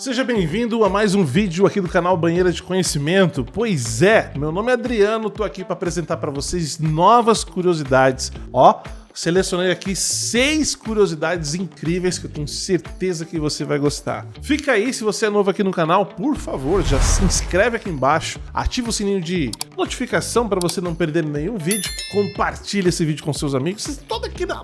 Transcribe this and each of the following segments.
Seja bem-vindo a mais um vídeo aqui do canal Banheira de Conhecimento. Pois é, meu nome é Adriano, tô aqui para apresentar para vocês novas curiosidades. Ó, selecionei aqui 6 curiosidades incríveis que eu tenho certeza que você vai gostar. Fica aí, se você é novo aqui no canal, por favor, já se inscreve aqui embaixo, ativa o sininho de notificação para você não perder nenhum vídeo, compartilha esse vídeo com seus amigos, todo aquele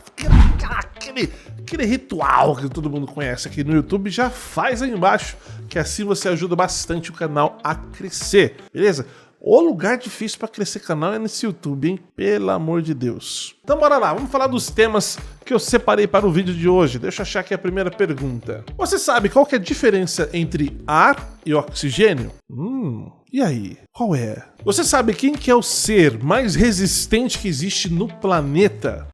ritual que todo mundo conhece aqui no YouTube, já faz aí embaixo, que assim você ajuda bastante o canal a crescer, beleza? O lugar difícil para crescer canal é nesse YouTube, hein? Pelo amor de Deus. Então bora lá, vamos falar dos temas que eu separei para o vídeo de hoje. Deixa eu achar aqui a primeira pergunta. Você sabe qual que é a diferença entre ar e oxigênio? E aí? Qual é? Você sabe quem que é o ser mais resistente que existe no planeta?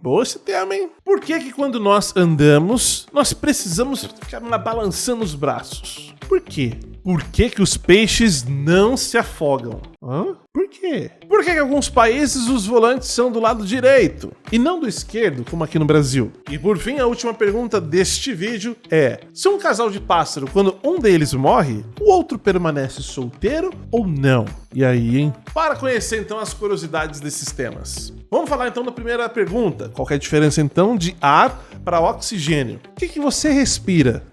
Boa esse tema, hein? Por que quando nós andamos, nós precisamos ficar balançando os braços? Por quê? Por que os peixes não se afogam? Por quê? Por que em alguns países os volantes são do lado direito e não do esquerdo, como aqui no Brasil? E por fim, a última pergunta deste vídeo é: se um casal de pássaro, quando um deles morre, o outro permanece solteiro ou não? E aí, hein? Para conhecer então as curiosidades desses temas. Vamos falar então da primeira pergunta. Qual que é a diferença então de ar para oxigênio? O que você respira?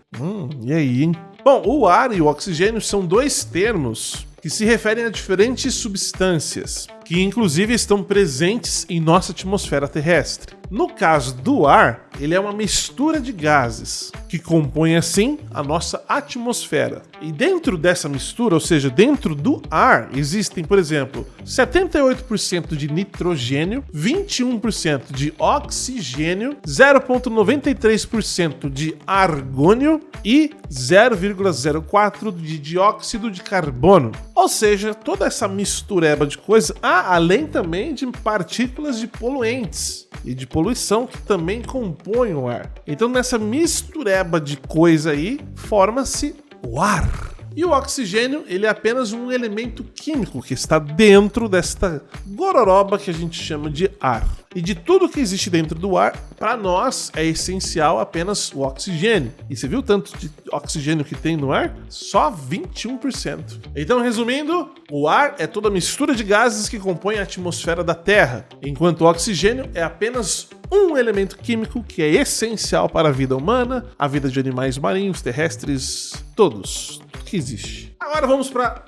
E aí, hein? Bom, o ar e o oxigênio são dois termos que se referem a diferentes substâncias, que inclusive estão presentes em nossa atmosfera terrestre. No caso do ar, ele é uma mistura de gases, que compõe assim a nossa atmosfera. E dentro dessa mistura, ou seja, dentro do ar, existem, por exemplo, 78% de nitrogênio, 21% de oxigênio, 0,93% de argônio e 0,04% de dióxido de carbono. Ou seja, toda essa mistureba de coisa, além também de partículas de poluentes e de poluição que também compõem o ar. Então nessa mistureba de coisa aí, forma-se o ar. E o oxigênio, ele é apenas um elemento químico que está dentro desta gororoba que a gente chama de ar. E de tudo que existe dentro do ar, para nós é essencial apenas o oxigênio. E você viu o tanto de oxigênio que tem no ar? Só 21%. Então, resumindo, o ar é toda a mistura de gases que compõem a atmosfera da Terra, enquanto o oxigênio é apenas um elemento químico que é essencial para a vida humana, a vida de animais marinhos, terrestres, todos que existe. Agora vamos para...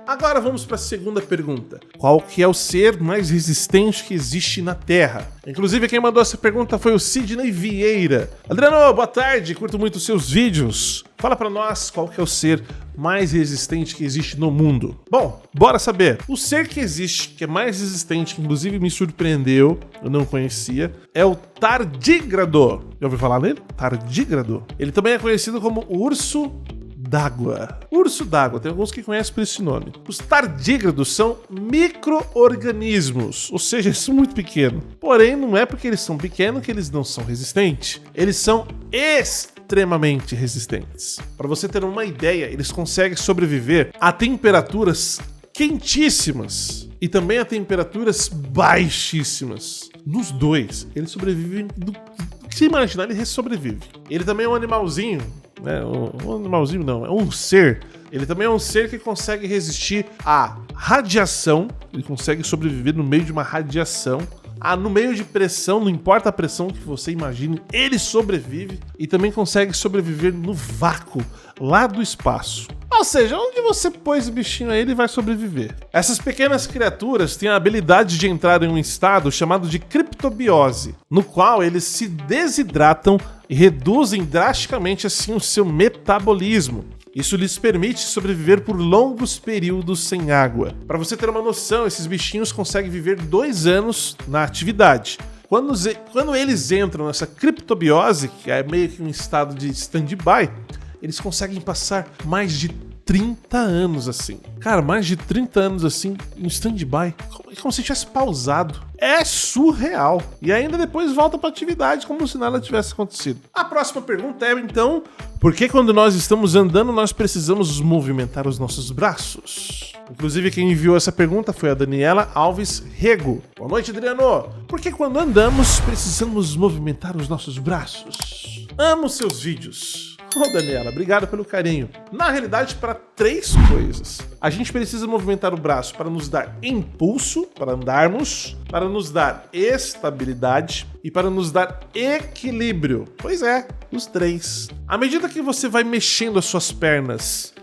Agora vamos para a segunda pergunta. Qual que é o ser mais resistente que existe na Terra? Inclusive, quem mandou essa pergunta foi o Sidney Vieira. Adriano, boa tarde, curto muito os seus vídeos. Fala para nós qual que é o ser mais resistente que existe no mundo. Bom, bora saber. O ser que existe, que é mais resistente, que inclusive me surpreendeu, eu não conhecia, é o tardígrado. Já ouviu falar nele? Tardígrado. Ele também é conhecido como urso d'água. Urso d'água, tem alguns que conhecem por esse nome. Os tardígrados são micro-organismos, ou seja, eles são muito pequenos. Porém, não é porque eles são pequenos que eles não são resistentes. Eles são extremamente resistentes. Para você ter uma ideia, eles conseguem sobreviver a temperaturas quentíssimas e também a temperaturas baixíssimas. Nos dois, eles sobrevivem do que você imaginar, ele sobrevive. Ele também é um animalzinho, um animalzinho não, é um ser. Ele também é um ser que consegue resistir à radiação, ele consegue sobreviver no meio de uma radiação. No meio de pressão, não importa a pressão que você imagine, ele sobrevive e também consegue sobreviver no vácuo, lá do espaço. Ou seja, onde você pôs o bichinho aí, ele vai sobreviver. Essas pequenas criaturas têm a habilidade de entrar em um estado chamado de criptobiose, no qual eles se desidratam e reduzem drasticamente assim o seu metabolismo. Isso lhes permite sobreviver por longos períodos sem água. Para você ter uma noção, esses bichinhos conseguem viver 2 anos na atividade. Quando eles entram nessa criptobiose, que é meio que um estado de stand-by, eles conseguem passar mais de 30 anos assim. Cara, mais de 30 anos assim, em stand-by. Como se tivesse pausado. É surreal. E ainda depois volta para atividade, como se nada tivesse acontecido. A próxima pergunta é, então, por que quando nós estamos andando, nós precisamos movimentar os nossos braços? Inclusive, quem enviou essa pergunta foi a Daniela Alves Rego. Boa noite, Adriano. Por que quando andamos, precisamos movimentar os nossos braços? Amo seus vídeos. Ô, Daniela, obrigado pelo carinho. Na realidade, para 3 coisas. A gente precisa movimentar o braço para nos dar impulso, para andarmos, para nos dar estabilidade e para nos dar equilíbrio. Pois é, os 3. À medida que você vai mexendo as suas pernas,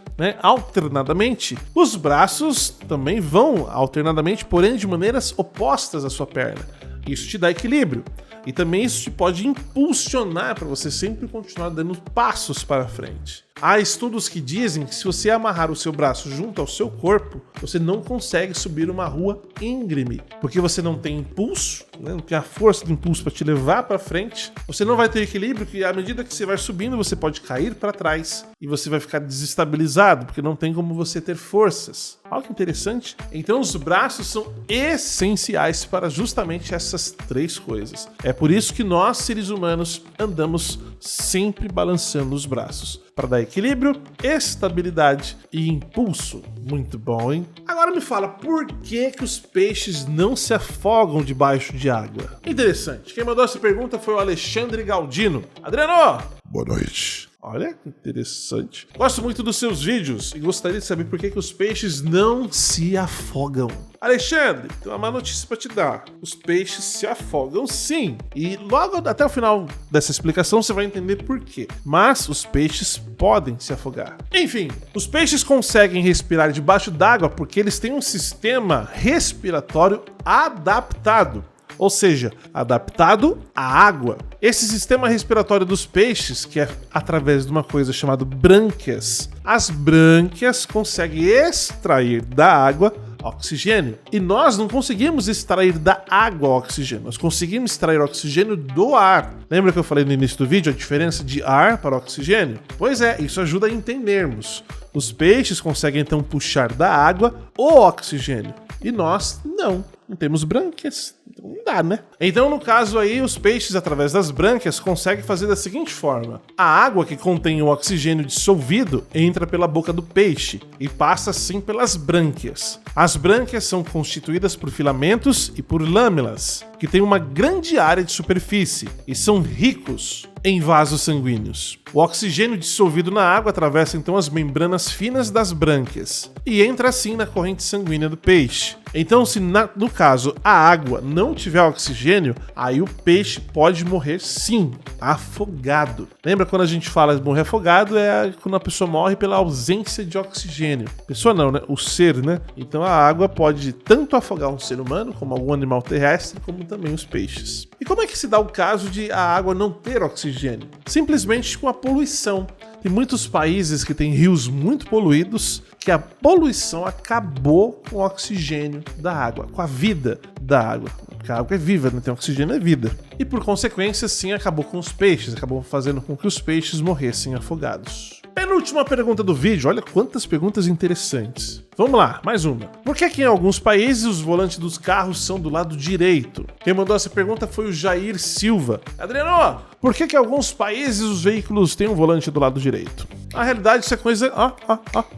alternadamente, os braços também vão alternadamente, porém de maneiras opostas à sua perna. Isso te dá equilíbrio. E também isso te pode impulsionar para você sempre continuar dando passos para frente. Há estudos que dizem que se você amarrar o seu braço junto ao seu corpo, você não consegue subir uma rua íngreme, porque você não tem impulso, não tem a força do impulso para te levar para frente. Você não vai ter equilíbrio, porque à medida que você vai subindo, você pode cair para trás e você vai ficar desestabilizado, porque não tem como você ter forças. Olha que interessante. Então os braços são essenciais para justamente essas 3 coisas. É por isso que nós, seres humanos, andamos sempre balançando os braços, para dar equilíbrio, estabilidade e impulso. Muito bom, hein? Agora me fala, por que os peixes não se afogam debaixo de água? Interessante. Quem mandou essa pergunta foi o Alexandre Galdino. Adriano! Boa noite. Olha que interessante. Gosto muito dos seus vídeos e gostaria de saber por que os peixes não se afogam. Alexandre, tem uma má notícia para te dar. Os peixes se afogam sim. E logo até o final dessa explicação você vai entender por quê. Mas os peixes podem se afogar. Enfim, os peixes conseguem respirar debaixo d'água porque eles têm um sistema respiratório adaptado. Ou seja, adaptado à água. Esse sistema respiratório dos peixes, que é através de uma coisa chamada brânquias, as brânquias conseguem extrair da água oxigênio. E nós não conseguimos extrair da água oxigênio, nós conseguimos extrair oxigênio do ar. Lembra que eu falei no início do vídeo a diferença de ar para oxigênio? Pois é, isso ajuda a entendermos. Os peixes conseguem então puxar da água o oxigênio. E nós não temos brânquias. Não dá, né? Então, no caso aí, os peixes, através das brânquias, conseguem fazer da seguinte forma. A água que contém o oxigênio dissolvido entra pela boca do peixe e passa assim pelas brânquias. As brânquias são constituídas por filamentos e por lâminas, que têm uma grande área de superfície e são ricos em vasos sanguíneos. O oxigênio dissolvido na água atravessa então as membranas finas das brânquias e entra assim na corrente sanguínea do peixe. Então, se no caso a água não tiver oxigênio, aí o peixe pode morrer sim, afogado. Lembra quando a gente fala de morrer afogado? É quando a pessoa morre pela ausência de oxigênio. Pessoa não, né? O ser, né? Então a água pode tanto afogar um ser humano, como algum animal terrestre, como também os peixes. E como é que se dá o caso de a água não ter oxigênio? Simplesmente com a poluição. Tem muitos países que têm rios muito poluídos, que a poluição acabou com o oxigênio da água, com a vida da água. Porque a água é viva, não tem oxigênio, é vida. E por consequência, sim, acabou com os peixes, acabou fazendo com que os peixes morressem afogados. Penúltima pergunta do vídeo, olha quantas perguntas interessantes. Vamos lá, mais uma. Por que em alguns países os volantes dos carros são do lado direito? Quem mandou essa pergunta foi o Jair Silva. Adriano, por que em alguns países os veículos têm um volante do lado direito? Na realidade, isso é coisa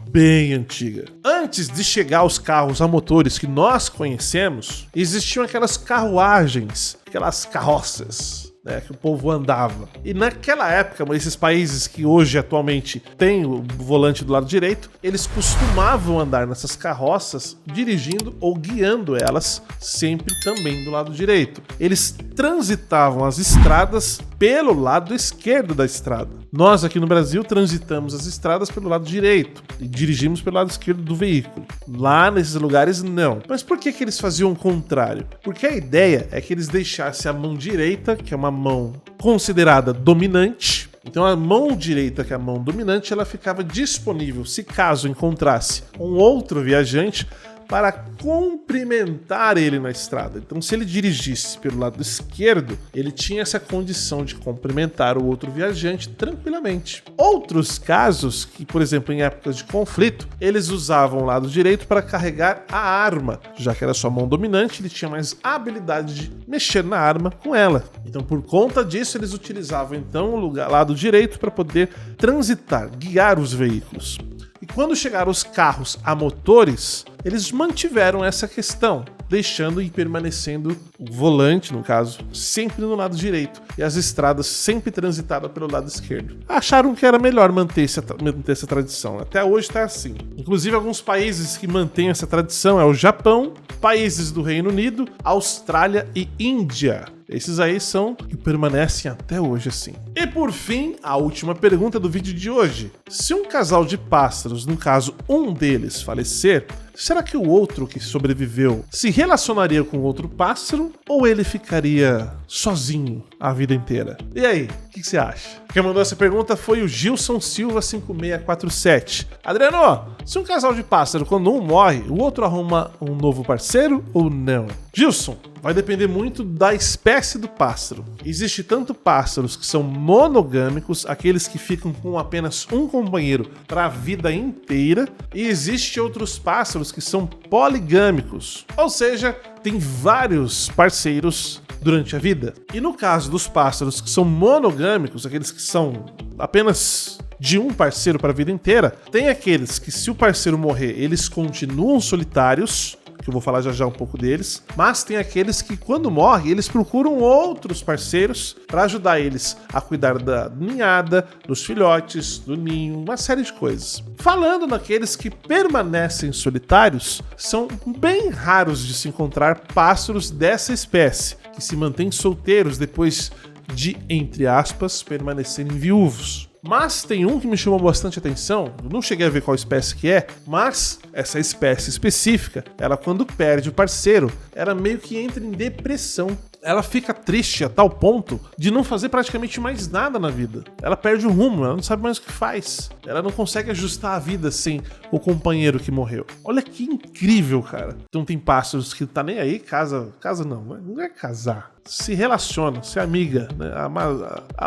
bem antiga. Antes de chegar os carros a motores que nós conhecemos, existiam aquelas carruagens, aquelas carroças, que o povo andava. E naquela época, esses países que hoje atualmente têm o volante do lado direito, eles costumavam andar nessas carroças dirigindo ou guiando elas sempre também do lado direito. Eles transitavam as estradas pelo lado esquerdo da estrada. Nós aqui no Brasil transitamos as estradas pelo lado direito e dirigimos pelo lado esquerdo do veículo. Lá nesses lugares não. Mas por que eles faziam o contrário? Porque a ideia é que eles deixassem a mão direita, que é uma mão considerada dominante. Então a mão direita, que é a mão dominante, ela ficava disponível se caso encontrasse um outro viajante para cumprimentar ele na estrada. Então, se ele dirigisse pelo lado esquerdo, ele tinha essa condição de cumprimentar o outro viajante tranquilamente. Outros casos, que por exemplo em épocas de conflito, eles usavam o lado direito para carregar a arma. Já que era sua mão dominante, ele tinha mais habilidade de mexer na arma com ela. Então, por conta disso, eles utilizavam então o lado direito para poder transitar, guiar os veículos. E quando chegaram os carros a motores, eles mantiveram essa questão, deixando e permanecendo o volante, no caso, sempre no lado direito e as estradas sempre transitadas pelo lado esquerdo. Acharam que era melhor manter essa tradição. Até hoje tá assim. Inclusive, alguns países que mantêm essa tradição é o Japão, países do Reino Unido, Austrália e Índia. Esses aí são que permanecem até hoje assim. E por fim, a última pergunta do vídeo de hoje. Se um casal de pássaros, no caso um deles, falecer, será que o outro que sobreviveu se relacionaria com outro pássaro ou ele ficaria sozinho a vida inteira? E aí, o que você acha? Quem mandou essa pergunta foi o Gilson Silva 5647. Adriano, se um casal de pássaro, quando um morre, o outro arruma um novo parceiro ou não? Gilson, vai depender muito da espécie do pássaro. Existe tanto pássaros que são monogâmicos, aqueles que ficam com apenas um companheiro para a vida inteira, e existe outros pássaros que são poligâmicos, ou seja, tem vários parceiros durante a vida. E no caso dos pássaros que são monogâmicos, aqueles que são apenas de um parceiro para a vida inteira, tem aqueles que, se o parceiro morrer, eles continuam solitários, que eu vou falar já um pouco deles, mas tem aqueles que, quando morrem, eles procuram outros parceiros para ajudar eles a cuidar da ninhada, dos filhotes, do ninho, uma série de coisas. Falando naqueles que permanecem solitários, são bem raros de se encontrar pássaros dessa espécie, que se mantêm solteiros depois de, entre aspas, permanecerem viúvos. Mas tem um que me chamou bastante atenção, eu não cheguei a ver qual espécie que é, mas essa espécie específica, ela quando perde o parceiro, ela meio que entra em depressão. Ela fica triste a tal ponto de não fazer praticamente mais nada na vida. Ela perde o rumo, ela não sabe mais o que faz. Ela não consegue ajustar a vida sem o companheiro que morreu. Olha que incrível, cara. Então tem pássaros que tá nem aí, casa não é casar. Se relaciona, se amiga, né?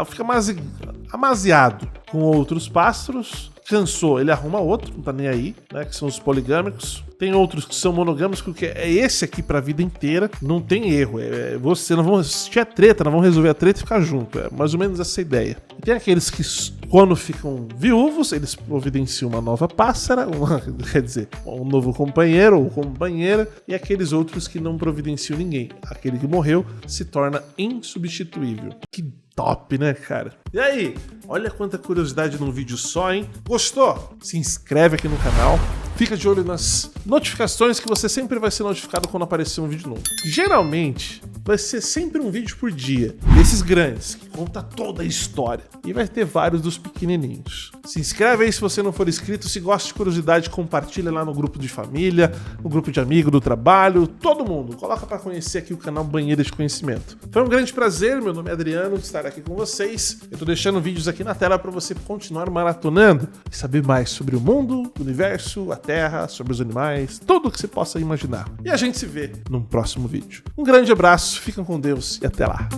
Fica amaziado com outros pássaros. Cansou, ele arruma outro, não tá nem aí, né? Que são os poligâmicos. Tem outros que são monogâmicos, porque é esse aqui pra vida inteira, não tem erro. Você não vão assistir a treta, não vão resolver a treta e ficar junto. É mais ou menos essa ideia. E tem aqueles que, quando ficam viúvos, eles providenciam uma nova pássara, quer dizer, um novo companheiro ou companheira, e aqueles outros que não providenciam ninguém. Aquele que morreu se torna insubstituível. Que top, né, cara? E aí, olha quanta curiosidade num vídeo só, hein? Gostou? Se inscreve aqui no canal. Fica de olho nas notificações que você sempre vai ser notificado quando aparecer um vídeo novo. Geralmente, vai ser sempre um vídeo por dia, desses grandes, que conta toda a história. E vai ter vários dos pequenininhos. Se inscreve aí se você não for inscrito. Se gosta de curiosidade, compartilha lá no grupo de família, no grupo de amigo do trabalho, todo mundo. Coloca para conhecer aqui o canal Banheira de Conhecimento. Foi um grande prazer, meu nome é Adriano, estar aqui com vocês. Eu tô deixando vídeos aqui na tela para você continuar maratonando e saber mais sobre o mundo, o universo, a Terra, sobre os animais, tudo o que você possa imaginar. E a gente se vê num próximo vídeo. Um grande abraço, fiquem com Deus e até lá.